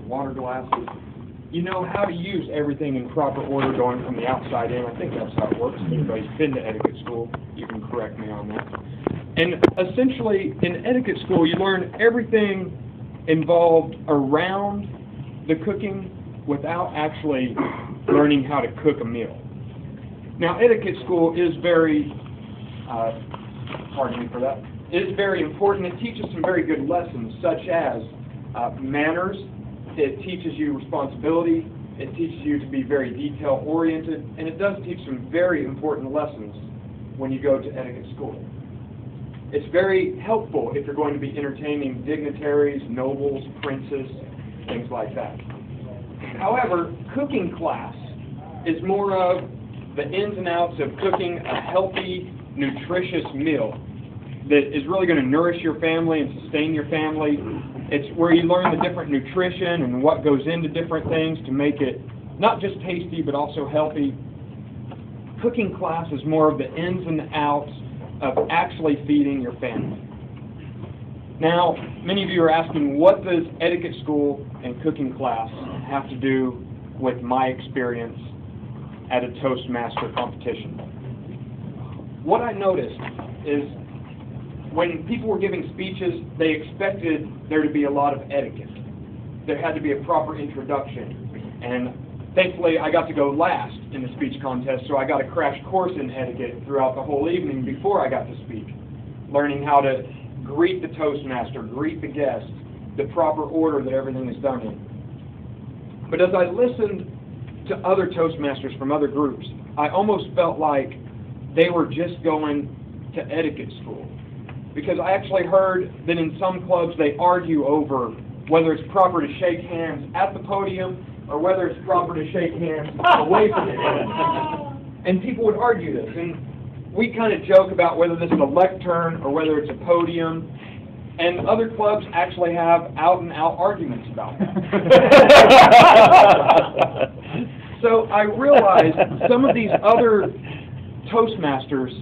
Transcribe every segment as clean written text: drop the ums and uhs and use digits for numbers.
water glasses. You know how to use everything in proper order going from the outside in. I think that's how it works. If anybody's been to etiquette school, you can correct me on that. And essentially, in etiquette school, you learn everything involved around the cooking without actually learning how to cook a meal. Now, etiquette school is very, pardon me for that, it is very important. It teaches some very good lessons, such as manners. It teaches you responsibility. It teaches you to be very detail-oriented, and it does teach some very important lessons when you go to etiquette school. It's very helpful if you're going to be entertaining dignitaries, nobles, princes, things like that. However, cooking class is more of the ins and outs of cooking a healthy, nutritious meal that is really going to nourish your family and sustain your family. It's where you learn the different nutrition and what goes into different things to make it not just tasty but also healthy. Cooking class is more of the ins and outs of actually feeding your family. Now, many of you are asking, what does etiquette school and cooking class have to do with my experience at a Toastmaster competition? What I noticed is when people were giving speeches, they expected there to be a lot of etiquette. There had to be a proper introduction. And thankfully, I got to go last in the speech contest, so I got a crash course in etiquette throughout the whole evening before I got to speak, learning how to greet the Toastmaster, greet the guests, the proper order that everything is done in. But as I listened to other Toastmasters from other groups, I almost felt like they were just going to etiquette school. Because I actually heard that in some clubs they argue over whether it's proper to shake hands at the podium or whether it's proper to shake hands away from the podium. And people would argue this. And we kind of joke about whether this is a lectern or whether it's a podium. And other clubs actually have out-and-out arguments about that. So I realized some of these other Toastmasters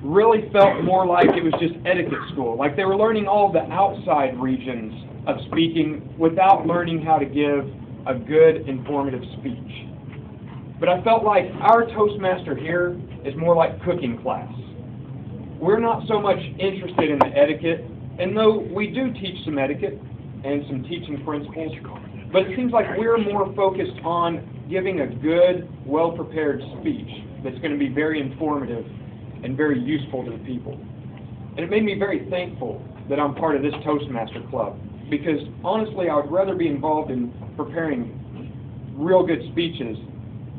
really felt more like it was just etiquette school, like they were learning all the outside regions of speaking without learning how to give a good, informative speech. But I felt like our Toastmaster here is more like cooking class. We're not so much interested in the etiquette, and though we do teach some etiquette and some teaching principles, but it seems like we're more focused on giving a good, well-prepared speech that's going to be very informative and very useful to the people. And it made me very thankful that I'm part of this Toastmaster Club, because honestly I would rather be involved in preparing real good speeches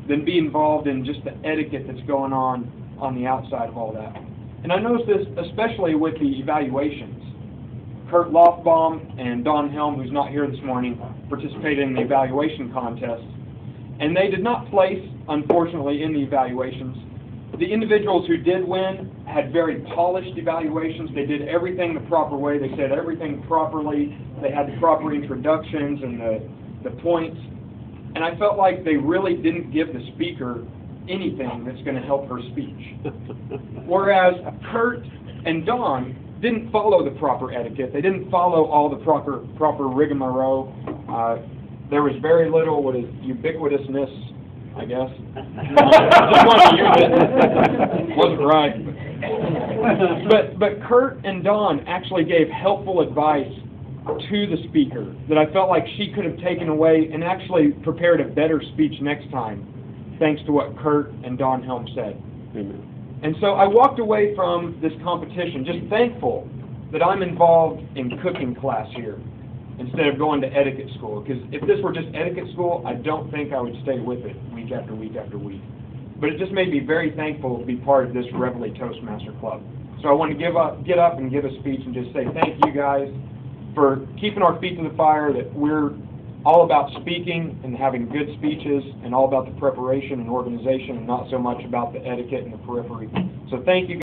than be involved in just the etiquette that's going on the outside of all that. And I noticed this especially with the evaluations. Kurt Lofbaum and Don Helm, who's not here this morning, participated in the evaluation contest, and they did not place, unfortunately, in the evaluations. The individuals who did win had very polished evaluations. They did everything the proper way. They said everything properly. They had the proper introductions and the points. And I felt like they really didn't give the speaker anything that's going to help her speech. Whereas Kurt and Don didn't follow the proper etiquette. They didn't follow all the proper rigmarole. There was very little ubiquitousness, I guess. Just wanted to use it. Wasn't right. But Kurt and Don actually gave helpful advice to the speaker that I felt like she could have taken away and actually prepared a better speech next time, thanks to what Kurt and Don Helm said. Amen. And so I walked away from this competition just thankful that I'm involved in cooking class here instead of going to etiquette school. Because if this were just etiquette school, I don't think I would stay with it week after week after week. But it just made me very thankful to be part of this Reveille Toastmaster Club. So I want to get up and give a speech and just say thank you guys for keeping our feet to the fire, that we're all about speaking and having good speeches and all about the preparation and organization and not so much about the etiquette and the periphery. So thank you.